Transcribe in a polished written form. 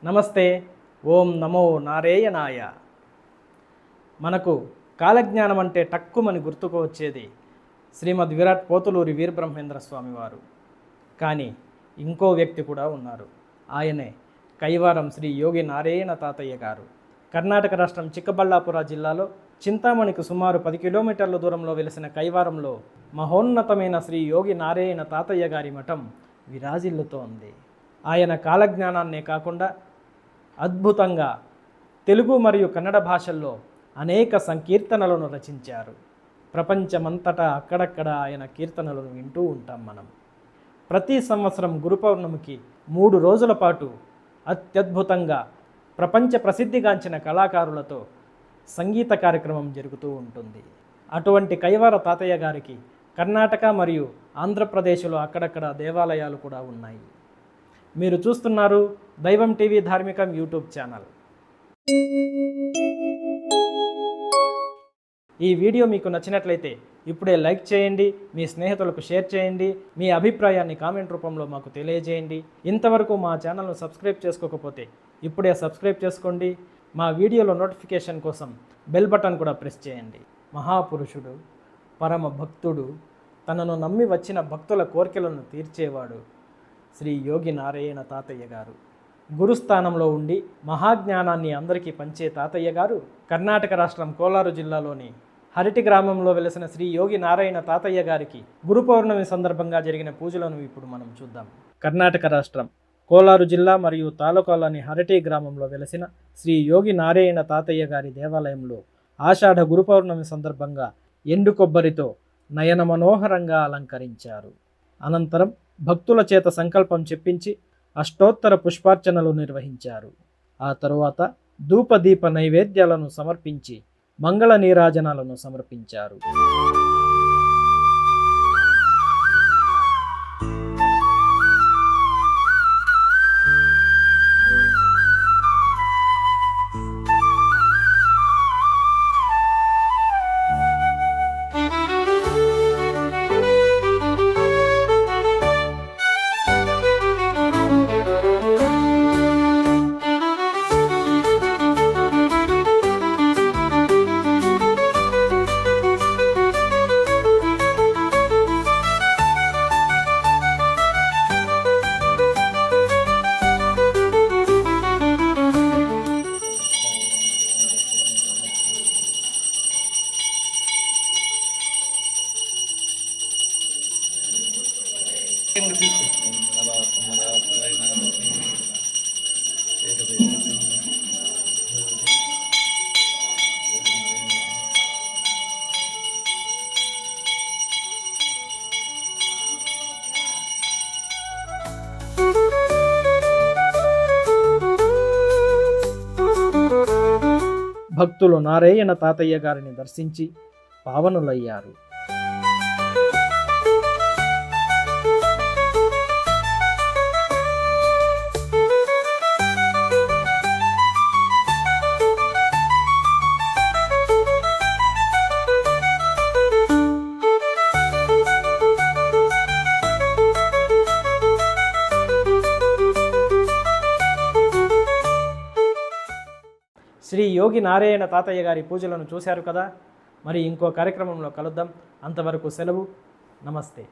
నమస్తే. ఓం నమో నారాయణాయ. మనకు కాలజ్ఞానం అంటే టక్కుమని గుర్తుకు వచ్చేది శ్రీమద్ విరాట్ పోతులూరి వీరబ్రహ్మేంద్ర స్వామి వారు. కానీ ఇంకో వ్యక్తి కూడా ఉన్నారు. ఆయనే కైవారం శ్రీ యోగి నారాయణ తాతయ్య గారు. కర్ణాటక రాష్ట్రం చిక్కబళ్ళాపుర జిల్లాలో చింతామణికి సుమారు 10 కిలోమీటర్ల దూరంలో వెలిసిన కైవారంలో మహోన్నతమైన శ్రీ యోగి నారాయణ తాతయ్య గారి మఠం విరాజిల్లుతోంది. ఆయన కాలజ్ఞానాన్నే కాకుండా అద్భుతంగా తెలుగు మరియు కన్నడ భాషల్లో అనేక సంకీర్తనలను రచించారు. ప్రపంచమంతటా అక్కడక్కడ ఆయన కీర్తనలను వింటూ ఉంటాం మనం. ప్రతి సంవత్సరం గురు పౌర్ణమికి 3 రోజుల పాటు అత్యద్భుతంగా ప్రపంచ ప్రసిద్ధిగాంచిన కళాకారులతో సంగీత కార్యక్రమం జరుగుతూ ఉంటుంది. అటువంటి కైవార తాతయ్య గారికి కర్ణాటక మరియు ఆంధ్రప్రదేశ్లో అక్కడక్కడ దేవాలయాలు కూడా ఉన్నాయి. మీరు చూస్తున్నారు దైవం టీవీ ధార్మికం యూట్యూబ్ ఛానల్. ఈ వీడియో మీకు నచ్చినట్లయితే ఇప్పుడే లైక్ చేయండి, మీ స్నేహితులకు షేర్ చేయండి, మీ అభిప్రాయాన్ని కామెంట్ రూపంలో మాకు తెలియజేయండి. ఇంతవరకు మా ఛానల్ను సబ్స్క్రైబ్ చేసుకోకపోతే ఇప్పుడే సబ్స్క్రైబ్ చేసుకోండి. మా వీడియోలో నోటిఫికేషన్ కోసం బెల్ బటన్ కూడా ప్రెస్ చేయండి. మహాపురుషుడు, పరమ భక్తుడు, తనను నమ్మి వచ్చిన భక్తుల కోరికలను తీర్చేవాడు శ్రీ యోగి నారాయణ తాతయ్య గారు. గురుస్థానంలో ఉండి మహాజ్ఞానాన్ని అందరికీ పంచే తాతయ్య గారు కర్ణాటక రాష్ట్రం కోలారు జిల్లాలోని హరిటి గ్రామంలో వెలిసిన శ్రీ యోగి నారాయణ తాతయ్య గారికి గురు పౌర్ణమి సందర్భంగా జరిగిన పూజలను ఇప్పుడు మనం చూద్దాం. కర్ణాటక రాష్ట్రం కోలారు జిల్లా మరియు తాలూకాలోని హరిటి గ్రామంలో వెలిసిన శ్రీ యోగి నారాయణ తాతయ్య గారి దేవాలయంలో ఆషాఢ గురు పౌర్ణమి సందర్భంగా ఎండు కొబ్బరితో నయన మనోహరంగా అలంకరించారు. అనంతరం భక్తుల చేత సంకల్పం చెప్పించి అష్టోత్తర పుష్పార్చనలు నిర్వహించారు. ఆ తరువాత ధూపదీప నైవేద్యాలను సమర్పించి మంగళ నీరాజనాలను సమర్పించారు. భక్తులు నారాయణ తాతయ్య గారిని దర్శించి పావనులయ్యారు. శ్రీ యోగి నారాయణ తాతయ్య గారి పూజలను చూశారు కదా. మరి ఇంకో కార్యక్రమంలో కలుద్దాం. అంతవరకు సెలవు. నమస్తే.